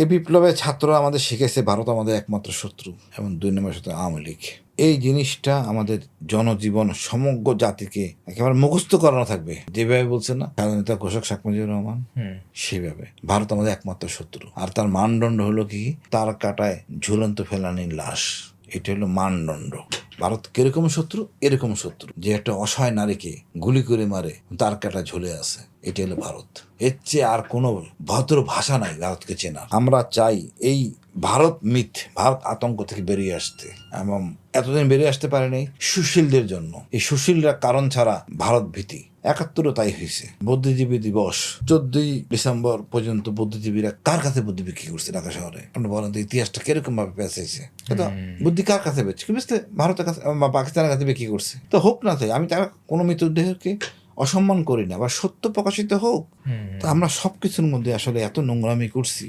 এই বিপ্লবের ছাত্ররা আমাদের শিখেছে ভারত আমাদের একমাত্র শত্রু এবং 2 নম্বর শত্রু আওয়ামী লীগ। এই জিনিসটা আমাদের জনজীবন সমগ্র জাতিকে একেবারে মুখস্থ করানো থাকবে। যেভাবে বলছে না স্বাধীনতা ঘোষক শেখ মুজিবুর রহমান, সেভাবে ভারত আমাদের একমাত্র শত্রু। আর তার মানদণ্ড হলো কি, তার কাটায় ঝুলন্ত ফেলানির লাশ। এটা হলো মানদণ্ড। ভারত কিরকম শত্রু? এরকম শত্রু যে একটা অসহায় নারীকে গুলি করে মারে, তার কাটা ঝুলে আছে। এটা হলো ভারত। এর চেয়ে আর কোনো ভদ্র ভাষা নাই ভারতকে চেনা। আমরা চাই এই ভারত মিথ, ভারত আতঙ্ক থেকে বেরিয়ে আসতে, এবং এতদিন বেরিয়ে আসতে পারেনি সুশীলদের জন্য। এই সুশীলরা কারণ ছাড়া ভারত ভীতি। 71 তাই হয়েছে। বুদ্ধিজীবী দিবস 14ই ডিসেম্বর পর্যন্ত বুদ্ধিজীবীরা কার কাছে বুদ্ধি বিক্রি করছে ঢাকা শহরে? আপনি বলেন তো, ইতিহাসটা কিরকম ভাবে পেঁচেছে? কিন্তু বুদ্ধি কার কাছে বেচছে? কি বুঝতে, ভারতের কাছে বা পাকিস্তানের কাছে বিক্রি করছে। তো হোক না, তাই আমি তারা কোনো মৃতদেহকে অসম্মান করি না, বা সত্য প্রকাশিত হোক। তো আমরা সবকিছুর মধ্যে আসলে এত নোংরামি করছি,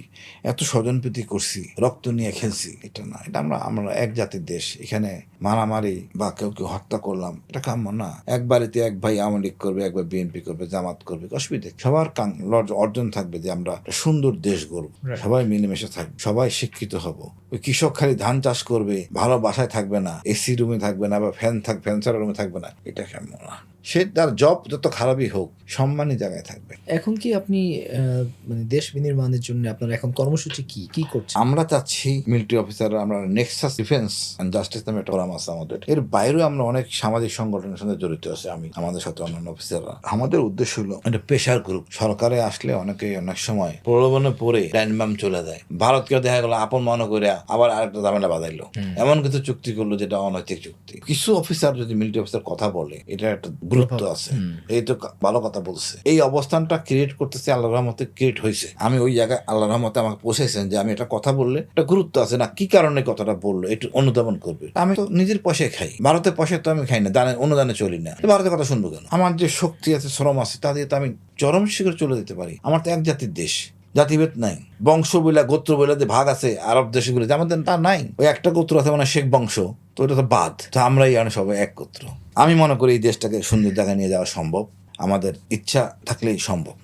এত স্বজনপ্রীতি করছি, রক্ত নিয়ে খেলছি। এটা না, এটা আমরা এক জাতির দেশ। এখানে মারামারি বা কেউ হত্যা করলাম, এটা কাম্য না। এক বাড়িতে এক ভাই আওয়ামী লীগ করবে, একবার বিএনপি করবে, জামাত করবে, অসুবিধা। সবার অর্জন থাকবে যে আমরা একটা সুন্দর দেশ গড়ব, সবাই মিলেমিশে থাকবে, সবাই শিক্ষিত হব। ওই কৃষক খালি ধান চাষ করবে, ভালো বাসায় থাকবে না, এসি রুমে থাকবে না, বা ফ্যান ছাড়া রুমে থাকবে না, এটা কেমন না। সে তার জব যত খারাপই হোক, সম্মানী জায়গায় থাকবে। এখন কি আপনি মানে দেশ বিনির্মাণের জন্য আপনার এখন কর্মসূচি কি করছেন? আমরা চাচ্ছি মিলিটারি অফিসার, আমরা নেক্সাস ডিফেন্স এন্ড জাস্টিস নামে একটা ফোরাম আছে আমাদের। এর বাইরেও আমরা অনেক সামাজিক সংগঠনের সাথে জড়িত আছি, আমি আমাদের সাথে অন্যান্য অফিসাররা। আমাদের উদ্দেশ্য হলো একটা প্রেশার গ্রুপ। সরকারে আসলে অনেকে অনেক সময় প্রলোভনে পড়ে লাইনবাম চলে যায়। ভারতকে দেখা গেল আপন মনে করে আবার আরেকটা ঝামেলা বাঁধাইলো, এমন কিছু চুক্তি করলো যেটা অনৈতিক চুক্তি। কিছু অফিসার যদি মিলিটারি অফিসার কথা বলে, এটা একটা গুরুত্ব আছে। এই তো ভালো কথা বলছে। এই অবস্থানটা ক্রিয়েট করতেছে আল্লাহর রহমতে, ক্রিয়েট হয়েছে। আমি ওই জায়গায় আল্লাহর রহমতে আমাকে পৌঁছেছেন যে আমি এটা কথা বললে একটা গুরুত্ব আছে, না কি কারণে কথাটা বললো একটু অনুধাবন করবে। আমি তো নিজের পয়সায় খাই, ভারতের পয়সায় তো আমি খাই না, দানে অনুদানে চলি না। ভারতের কথা শুনবো কেন? আমার যে শক্তি আছে, শ্রম আছে, তা দিয়ে তো আমি চরম শিখরে চলে যেতে পারি। আমার তো এক জাতির দেশ, জাতিভেদ নাই। বংশ বইলা গোত্র বইলা যে ভাগ আছে আরব দেশগুলো, আমাদের তা নাই। ওই একটা গোত্র আছে, মানে শেখ বংশ, তো ওটা তো বাদ। তো আমরাই সবাই এক গোত্র। আমি মনে করি এই দেশটাকে সুন্দর জায়গায় নিয়ে যাওয়া সম্ভব, আমাদের ইচ্ছা থাকলেই সম্ভব।